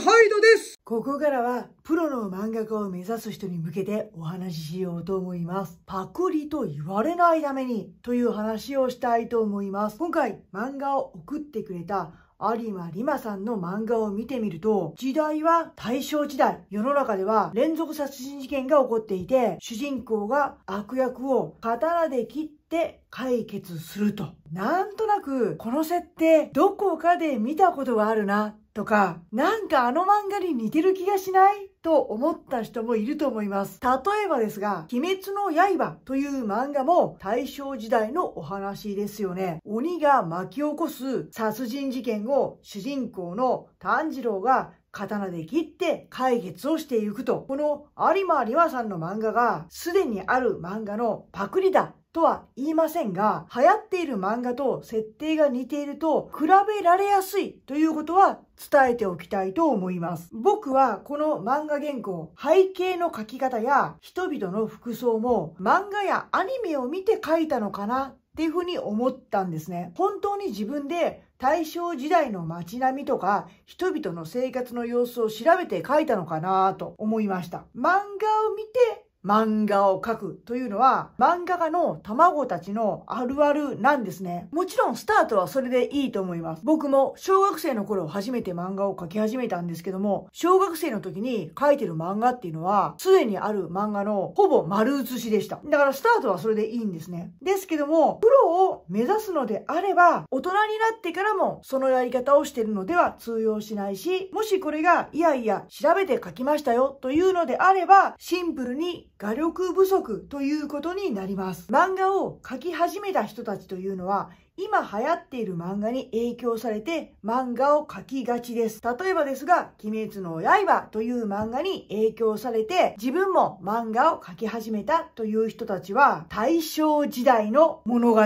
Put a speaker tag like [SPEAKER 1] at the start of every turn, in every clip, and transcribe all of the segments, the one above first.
[SPEAKER 1] ハイドです。
[SPEAKER 2] ここからはプロの漫画家を目指す人に向けてお話ししようと思います。パクリと言われないためにという話をしたいと思います。今回漫画を送ってくれた有馬リマさんの漫画を見てみると、時代は大正時代。世の中では連続殺人事件が起こっていて、主人公が悪役を刀で切って解決すると。なんとなくこの設定どこかで見たことがあるなとか、なんかあの漫画に似てる気がしないと思った人もいると思います。例えばですが、鬼滅の刃という漫画も大正時代のお話ですよね。鬼が巻き起こす殺人事件を主人公の炭治郎が刀で切って解決をしていくと。この有馬リマさんの漫画がすでにある漫画のパクリだとは言いませんが、流行っている漫画と設定が似ていると比べられやすいということは伝えておきたいと思います。僕はこの漫画原稿、背景の描き方や人々の服装も漫画やアニメを見て描いたのかなっていうふうに思ったんですね。本当に自分で大正時代の街並みとか人々の生活の様子を調べて描いたのかなと思いました。漫画を見て漫画を描くというのは漫画家の卵たちのあるあるなんですね。もちろんスタートはそれでいいと思います。僕も小学生の頃初めて漫画を描き始めたんですけども、小学生の時に描いてる漫画っていうのはすでにある漫画のほぼ丸写しでした。だからスタートはそれでいいんですね。ですけども、プロを目指すのであれば大人になってからもそのやり方をしているのでは通用しないし、もしこれがいやいや調べて描きましたよというのであればシンプルに画力不足ということになります。漫画を描き始めた人たちというのは今流行っている漫画に影響されて漫画を描きがちです。例えばですが、鬼滅の刃という漫画に影響されて自分も漫画を描き始めたという人たちは大正時代の物語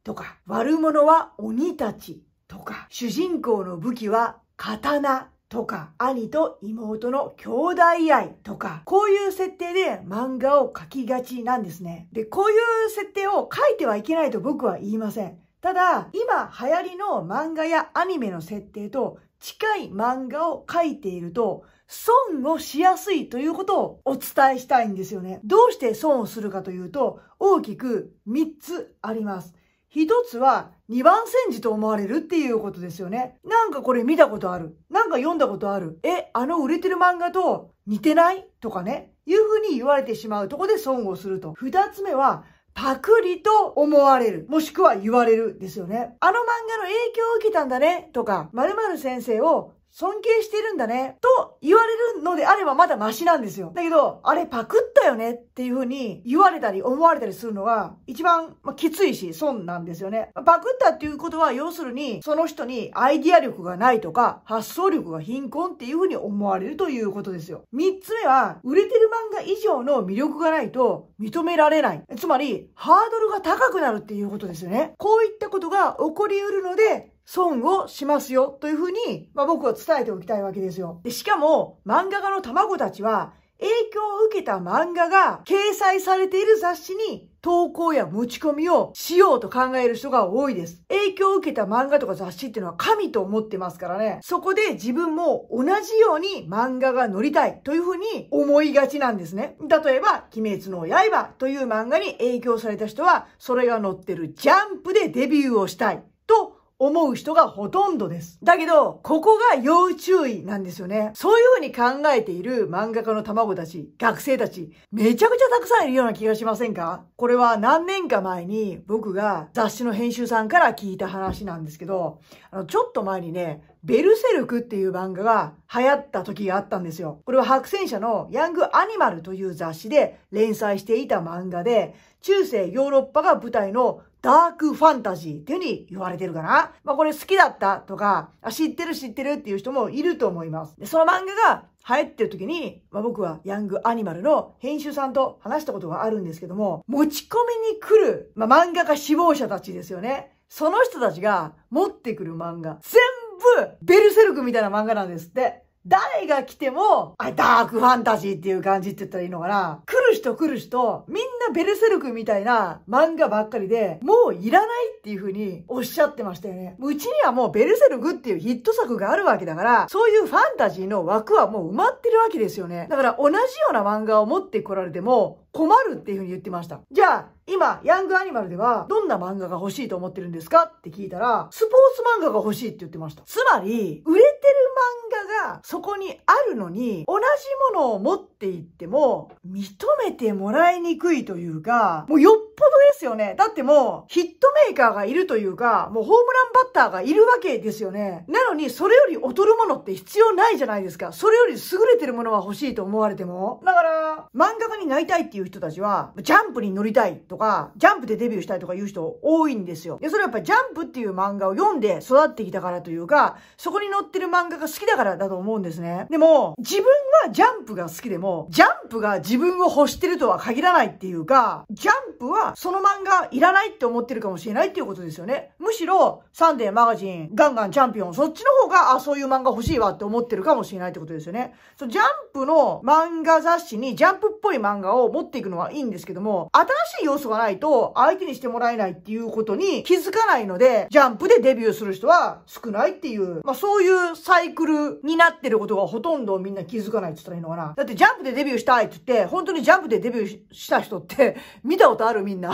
[SPEAKER 2] とか、悪者は鬼たちとか、主人公の武器は刀とか、兄と妹の兄弟愛とか、こういう設定で漫画を描きがちなんですね。で、こういう設定を書いてはいけないと僕は言いません。ただ、今流行りの漫画やアニメの設定と近い漫画を描いていると、損をしやすいということをお伝えしたいんですよね。どうして損をするかというと、大きく3つあります。一つは二番煎じと思われるっていうことですよね。なんかこれ見たことある。なんか読んだことある。売れてる漫画と似てないとかね。いうふうに言われてしまうとこで損をすると。二つ目はパクリと思われる。もしくは言われるですよね。あの漫画の影響を受けたんだねとか、〇〇先生を尊敬してるんだねと言われるのであればまだマシなんですよ。だけど、あれパクったよねっていう風に言われたり思われたりするのが一番きついし損なんですよね。パクったっていうことは要するにその人にアイディア力がないとか発想力が貧困っていう風に思われるということですよ。三つ目は売れてる漫画以上の魅力がないと認められない。つまりハードルが高くなるっていうことですよね。こういったことが起こりうるので損をしますよというふうに、僕は伝えておきたいわけですよ。で、しかも漫画家の卵たちは影響を受けた漫画が掲載されている雑誌に投稿や持ち込みをしようと考える人が多いです。影響を受けた漫画とか雑誌っていうのは神と思ってますからね。そこで自分も同じように漫画が載りたいというふうに思いがちなんですね。例えば、鬼滅の刃という漫画に影響された人は、それが載ってるジャンプでデビューをしたいと思う人がほとんどです。だけど、ここが要注意なんですよね。そういうふうに考えている漫画家の卵たち、学生たち、めちゃくちゃたくさんいるような気がしませんか？これは何年か前に僕が雑誌の編集さんから聞いた話なんですけど、ちょっと前にね、ベルセルクっていう漫画が流行った時があったんですよ。これは白戦車のヤングアニマルという雑誌で連載していた漫画で、中世ヨーロッパが舞台のダークファンタジーっていう風に言われてるかな。これ好きだったとか、知ってるっていう人もいると思います。で、その漫画が流行ってる時に、僕はヤングアニマルの編集さんと話したことがあるんですけども、持ち込みに来る、漫画家志望者たちですよね。その人たちが持ってくる漫画、全部ベルセルクみたいな漫画なんですって。誰が来ても、ダークファンタジーっていう感じって言ったらいいのかな。来る人、みんなベルセルクみたいな漫画ばっかりで、もういらないっていう風におっしゃってましたよね。うちにはもうベルセルクっていうヒット作があるわけだから、そういうファンタジーの枠はもう埋まってるわけですよね。だから同じような漫画を持ってこられても困るっていう風に言ってました。じゃあ、今、ヤングアニマルではどんな漫画が欲しいと思ってるんですかって聞いたら、スポーツ漫画が欲しいって言ってました。つまり、売れてる漫画がそこにあるのに、同じものを持っていっても、認めてもらいにくいというか、もうよっぽどですよね。だってもう、ヒットメーカーがいるというか、もうホームランバッターがいるわけですよね。なのに、それより劣るものって必要ないじゃないですか。それより優れてるものは欲しいと思われても。だから、漫画家になりたいっていう人たちは、ジャンプに乗りたいとか、ジャンプでデビューしたいとかいう人多いんですよ。で、それはやっぱりジャンプっていう漫画を読んで育ってきたからというか、そこに載ってる漫画が好きだからだと思うんですね。でも、自分はジャンプが好きでも、ジャンプが自分を欲してるとは限らないっていうか、ジャンプはその漫画いらないって思ってるかもしれないっていうことですよね。むしろ、サンデーマガジン、ガンガンチャンピオン、そっちの方が、そういう漫画欲しいわって思ってるかもしれないってことですよね。ジャンプの漫画雑誌にジャンプっぽい漫画を持っていくのはいいんですけども、新しい要素がないと相手にしてもらえないっていうことに気づかないので、ジャンプでデビューする人は少ないっていう、そういうサイクルになってることがほとんどみんな気づかないって言ったらいいのかな。だってジャンプでデビューしたいって言って、本当にジャンプでデビューした人って見たことあるみんな。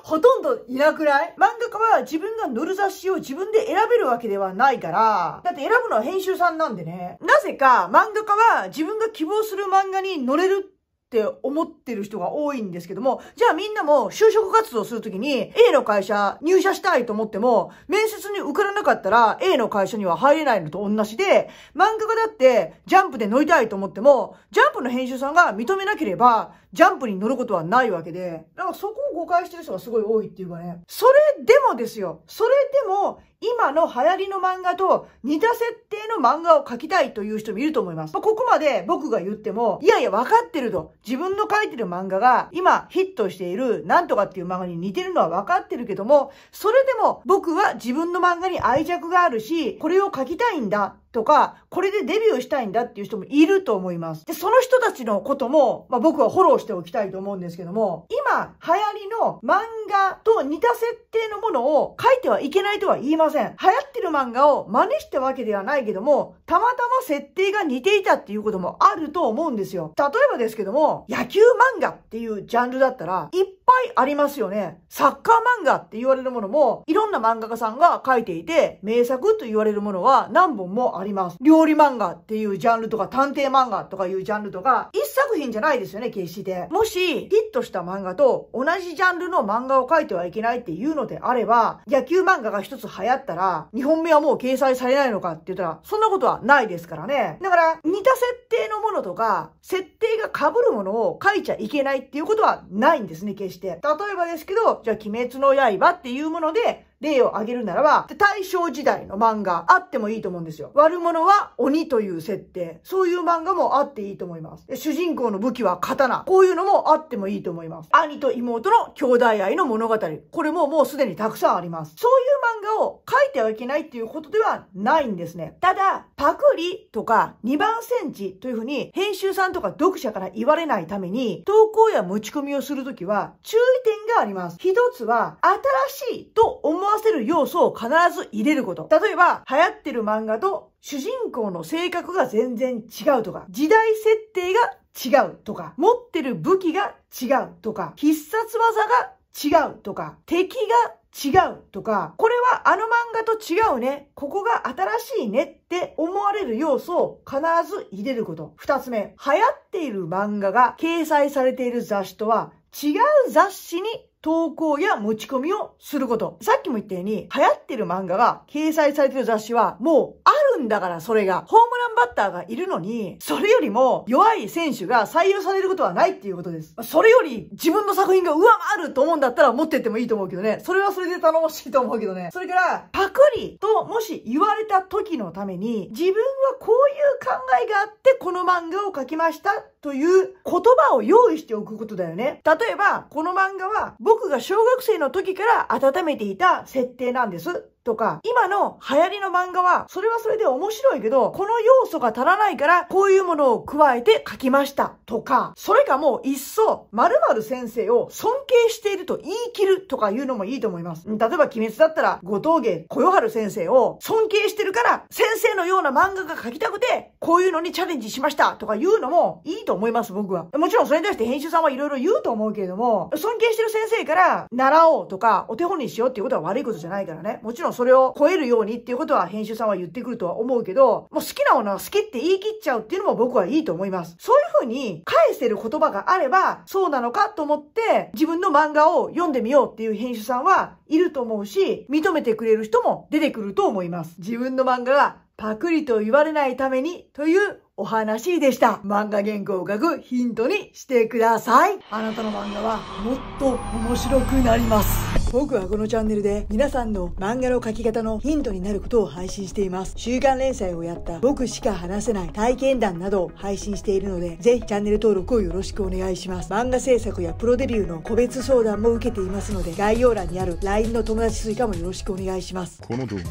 [SPEAKER 2] ほとんどいなくない？漫画家は自分が載る雑誌を自分で選べるわけではないから、だって選ぶのは編集さんなんでね。なぜか漫画家は自分が希望する漫画に載れるって思ってる人が多いんですけども、じゃあみんなも就職活動するときに A の会社入社したいと思っても、面接に受からなかったら A の会社には入れないのと同じで、漫画家だってジャンプで乗りたいと思っても、ジャンプの編集さんが認めなければ、ジャンプに乗ることはないわけで、だからそこを誤解してる人がすごい多いっていうかね。それでもですよ。それでも、今の流行りの漫画と似た設定の漫画を描きたいという人もいると思います。ここまで僕が言っても、いやいや分かってると。自分の描いてる漫画が今ヒットしているなんとかっていう漫画に似てるのは分かってるけども、それでも僕は自分の漫画に愛着があるし、これを描きたいんだ。とか、これでデビューしたいんだっていう人もいると思います。で、その人たちのことも、僕はフォローしておきたいと思うんですけども、今、流行りの漫画と似た設定のものを書いてはいけないとは言いません。流行ってる漫画を真似したわけではないけども、たまたま設定が似ていたっていうこともあると思うんですよ。例えばですけども、野球漫画っていうジャンルだったら、いっぱいありますよね。サッカー漫画って言われるものも、いろんな漫画家さんが書いていて、名作と言われるものは何本もあります。料理漫画っていうジャンルとか、探偵漫画とかいうジャンルとか、一作品じゃないですよね、決して。もし、ヒットした漫画と同じジャンルの漫画を書いてはいけないっていうのであれば、野球漫画が一つ流行ったら、2本目はもう掲載されないのかって言ったら、そんなことはないですからね。だから、似た設定のものとか、設定が被るものを書いちゃいけないっていうことはないんですね、決して。例えばですけど、じゃあ、鬼滅の刃っていうもので、例を挙げるならば、大正時代の漫画あってもいいと思うんですよ。悪者は鬼という設定。そういう漫画もあっていいと思います。主人公の武器は刀。こういうのもあってもいいと思います。兄と妹の兄弟愛の物語。これももうすでにたくさんあります。そういう漫画を書いてはいけないっていうことではないんですね。ただ、パクリとか2番センチというふうに編集さんとか読者から言われないために、投稿や持ち込みをするときは注意点があります。一つは、新しいと思わせる要素を必ず入れること。例えば、流行ってる漫画と主人公の性格が全然違うとか、時代設定が違うとか、持ってる武器が違うとか、必殺技が違うとか、敵が違うとか、これはあの漫画と違うね。ここが新しいねって思われる要素を必ず入れること。二つ目、流行っている漫画が掲載されている雑誌とは違う雑誌に投稿や持ち込みをすること。さっきも言ったように、流行ってる漫画が掲載されてる雑誌はもうあるんだから、それが。ホームランバッターがいるのに、それよりも弱い選手が採用されることはないっていうことです。それより自分の作品が上回ると思うんだったら持ってってもいいと思うけどね。それはそれで頼もしいと思うけどね。それから、パクリともし言われた時のために、自分はこういう考えがあってこの漫画を描きましたという言葉を用意しておくことだよね。例えば、この漫画は僕が小学生の時から温めていた設定なんです。とか、今の流行りの漫画は、それはそれで面白いけど、この要素が足らないから、こういうものを加えて書きました。とか、それかもういっそ、〇〇先生を尊敬していると言い切るとかいうのもいいと思います。例えば、鬼滅だったら、後藤芸小夜春先生を尊敬してるから、先生のような漫画が描きたくて、こういうのにチャレンジしましたとかいうのもいいと思います、僕は。もちろんそれに対して編集さんはいろいろ言うと思うけれども、尊敬してる先生から習おうとか、お手本にしようっていうことは悪いことじゃないからね。もちろんそれを超えるようにっていうことは編集さんは言ってくるとは思うけど、もう好きなものは好きって言い切っちゃうっていうのも僕はいいと思います。そういう風に返せる言葉があれば、そうなのかと思って自分の漫画を読んでみようっていう編集さんはいると思うし、認めてくれる人も出てくると思います。自分の漫画がパクリと言われないためにというお話でした。漫画原稿を書くヒントにしてください。あなたの漫画はもっと面白くなります。僕はこのチャンネルで皆さんの漫画の描き方のヒントになることを配信しています。週刊連載をやった僕しか話せない体験談などを配信しているので、ぜひチャンネル登録をよろしくお願いします。漫画制作やプロデビューの個別相談も受けていますので、概要欄にある LINE の友達追加もよろしくお願いします。
[SPEAKER 1] この動画は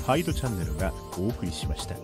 [SPEAKER 1] ハイドチャンネルがお送りしました。